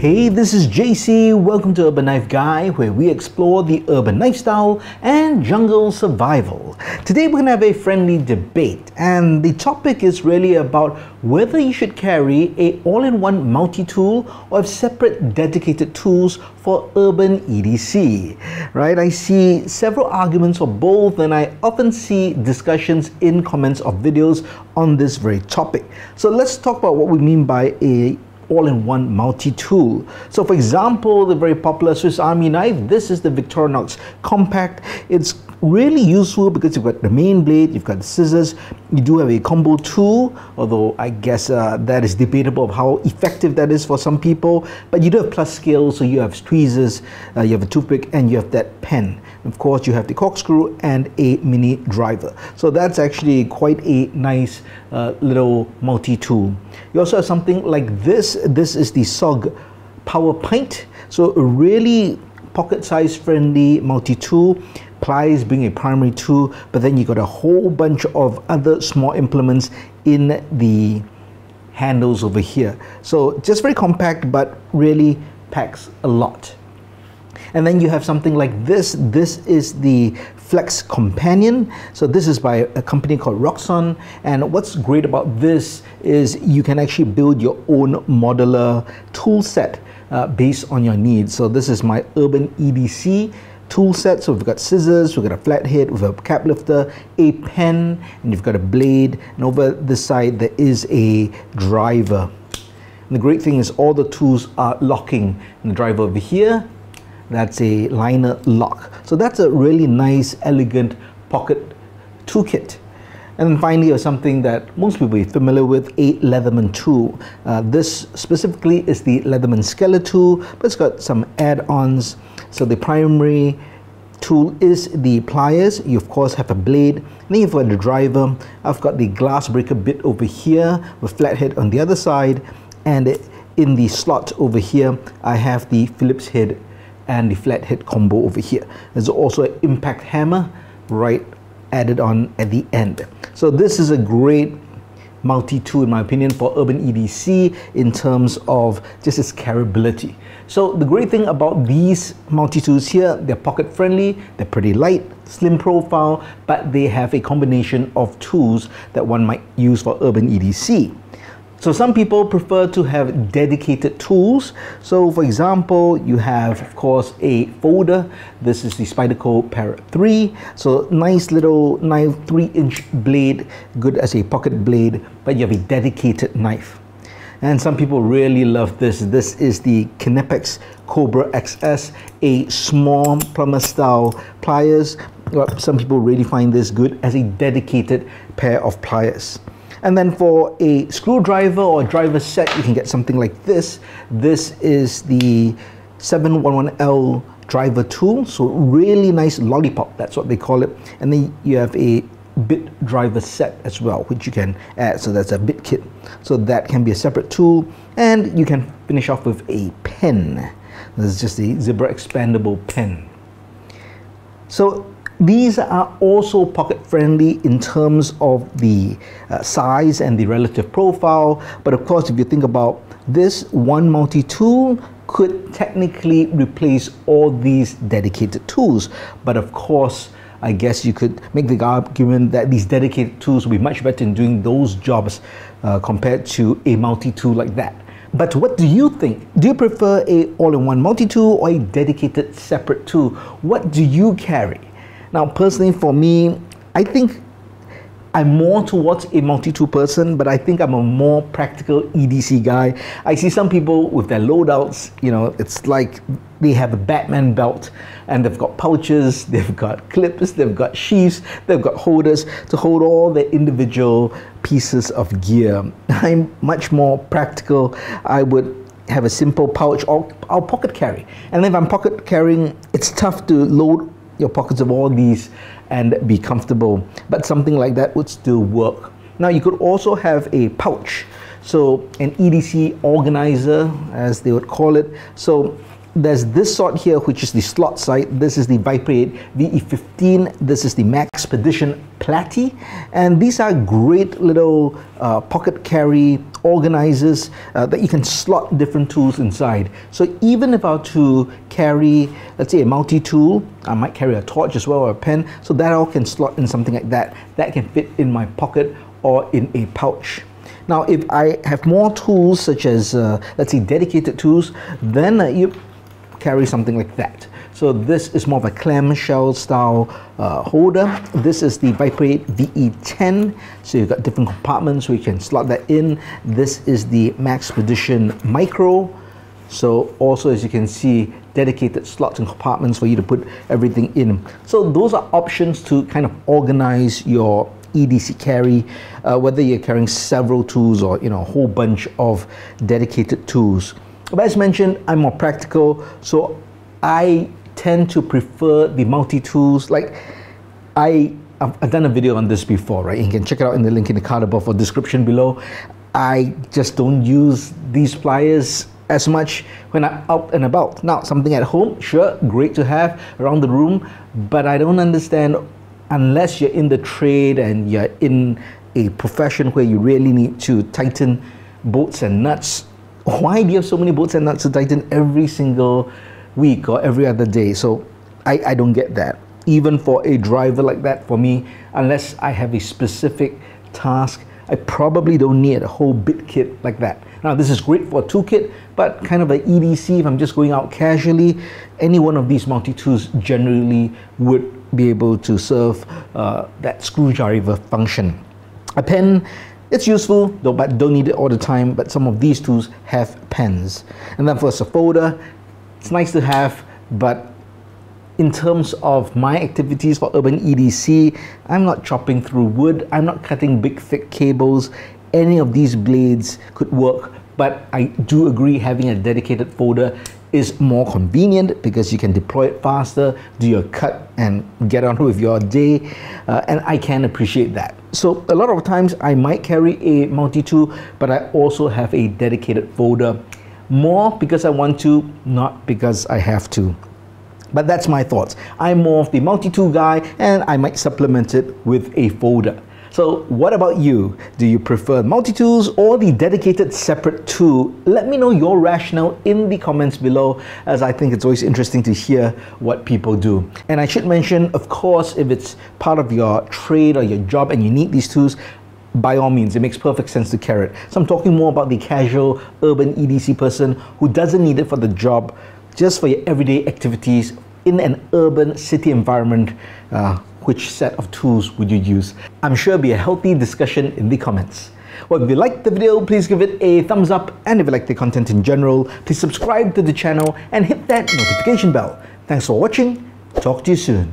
Hey, this is JC. Welcome to Urban Knife Guy, where we explore the urban lifestyle and jungle survival. Today we're going to have a friendly debate, and the topic is really about whether you should carry a all-in-one multi-tool or have separate dedicated tools for urban EDC. Right? I see several arguments for both, and I often see discussions in comments of videos on this very topic. So let's talk about what we mean by a all-in-one multi-tool. So for example, the very popular Swiss Army knife, this is the Victorinox Compact. It's really useful because you've got the main blade, you've got the scissors, you do have a combo tool, although I guess that is debatable of how effective that is for some people, but you do have plus scales, so you have tweezers, you have a toothpick, and you have that pen. Of course, you have the corkscrew and a mini driver. So that's actually quite a nice little multi-tool. You also have something like this. This is the SOG Power Pint. So a really pocket-size friendly multi-tool. Pliers being a primary tool, but then you got a whole bunch of other small implements in the handles over here. So just very compact, but really packs a lot. And then you have something like this. This is the Flex Companion. So this is by a company called Roxxon. And what's great about this is you can actually build your own modular tool set based on your needs. So this is my urban EDC tool set. So we've got scissors, we've got a flat head, we've got a cap lifter, a pen, and you've got a blade. And over this side, there is a driver. And the great thing is all the tools are locking. And the driver over here, that's a liner lock. So that's a really nice, elegant pocket toolkit. And then finally, you have something that most people are familiar with, a Leatherman tool. This specifically is the Leatherman Skelet tool, but it's got some add-ons. So the primary tool is the pliers. You of course have a blade. And then you've got the driver. I've got the glass breaker bit over here with flathead on the other side. And in the slot over here, I have the Phillips head and the flathead combo over here. There's also an impact hammer right added on at the end. So this is a great multi-tool in my opinion for urban EDC in terms of just its carryability. So the great thing about these multi-tools here, they're pocket friendly, they're pretty light, slim profile, but they have a combination of tools that one might use for urban EDC. So some people prefer to have dedicated tools. So for example, you have of course a folder. This is the Spyderco Parrot 3. So nice little knife, 3-inch blade, good as a pocket blade, but you have a dedicated knife. And some people really love this. This is the Kinepex Cobra XS, a small plumber style pliers. Some people really find this good as a dedicated pair of pliers. And then for a screwdriver or driver set, you can get something like this. This is the 711L driver tool. So really nice lollipop, that's what they call it. And then you have a bit driver set as well, which you can add. So that's a bit kit. So that can be a separate tool. And you can finish off with a pen. This is just a zebra expandable pen. So these are also pocket friendly in terms of the size and the relative profile. But of course, if you think about this, one multi-tool could technically replace all these dedicated tools. But of course, I guess you could make the argument that these dedicated tools will be much better in doing those jobs compared to a multi-tool like that. But what do you think? Do you prefer a all-in-one multi-tool or a dedicated separate tool? What do you carry? Now, personally, for me, I think I'm more towards a multi-tool person, but I think I'm a more practical EDC guy. I see some people with their loadouts, you know, it's like they have a Batman belt and they've got pouches, they've got clips, they've got sheaths, they've got holders to hold all their individual pieces of gear. I'm much more practical. I would have a simple pouch or I'll pocket carry. And if I'm pocket carrying, it's tough to load your pockets of all these and be comfortable, but something like that would still work. Now you could also have a pouch, so an EDC organizer as they would call it. So there's this sort here, which is the slot side. This is the Viper 8 VE15. This is the Maxpedition Platy. And these are great little pocket carry organizers that you can slot different tools inside. So even if I were to carry, let's say, a multi-tool, I might carry a torch as well, or a pen, so that all can slot in something like that. That can fit in my pocket or in a pouch. Now, if I have more tools, such as, let's say, dedicated tools, then you carry something like that. So this is more of a clamshell style holder. This is the Viper 8 VE10. So you've got different compartments where you can slot that in. This is the Maxpedition Micro. So also, as you can see, dedicated slots and compartments for you to put everything in. So those are options to kind of organize your EDC carry, whether you're carrying several tools or a whole bunch of dedicated tools. But as mentioned, I'm more practical, so I tend to prefer the multi-tools. Like I've done a video on this before, right? You can check it out in the link in the card above or description below. I just don't use these pliers as much when I'm out and about. Now, something at home, sure, great to have around the room, but I don't understand, unless you're in the trade and you're in a profession where you really need to tighten bolts and nuts, why do you have so many bolts and nuts to tighten every single week or every other day? So I don't get that. Even for a driver like that, for me, unless I have a specific task, I probably don't need a whole bit kit like that. Now, this is great for a toolkit, but kind of an EDC, if I'm just going out casually, any one of these multi-tools generally would be able to serve that screwdriver function. A pen, it's useful, though, but don't need it all the time. But some of these tools have pens. And then for a folder, it's nice to have, but in terms of my activities for urban EDC, I'm not chopping through wood, I'm not cutting big thick cables. Any of these blades could work, but I do agree having a dedicated folder is more convenient because you can deploy it faster, do your cut and get on with your day, and I can appreciate that. So a lot of times I might carry a multi-tool, but I also have a dedicated folder, more because I want to, not because I have to. But that's my thoughts. I'm more of the multi-tool guy, and I might supplement it with a folder. So what about you? Do you prefer multi-tools or the dedicated separate tool? Let me know your rationale in the comments below, as I think it's always interesting to hear what people do. And I should mention, of course, if it's part of your trade or your job and you need these tools, by all means, it makes perfect sense to carry it. So I'm talking more about the casual urban EDC person who doesn't need it for the job, just for your everyday activities in an urban city environment. Which set of tools would you use? I'm sure it'll be a healthy discussion in the comments. Well, if you liked the video, please give it a thumbs up, and if you like the content in general, please subscribe to the channel and hit that notification bell. Thanks for watching. Talk to you soon.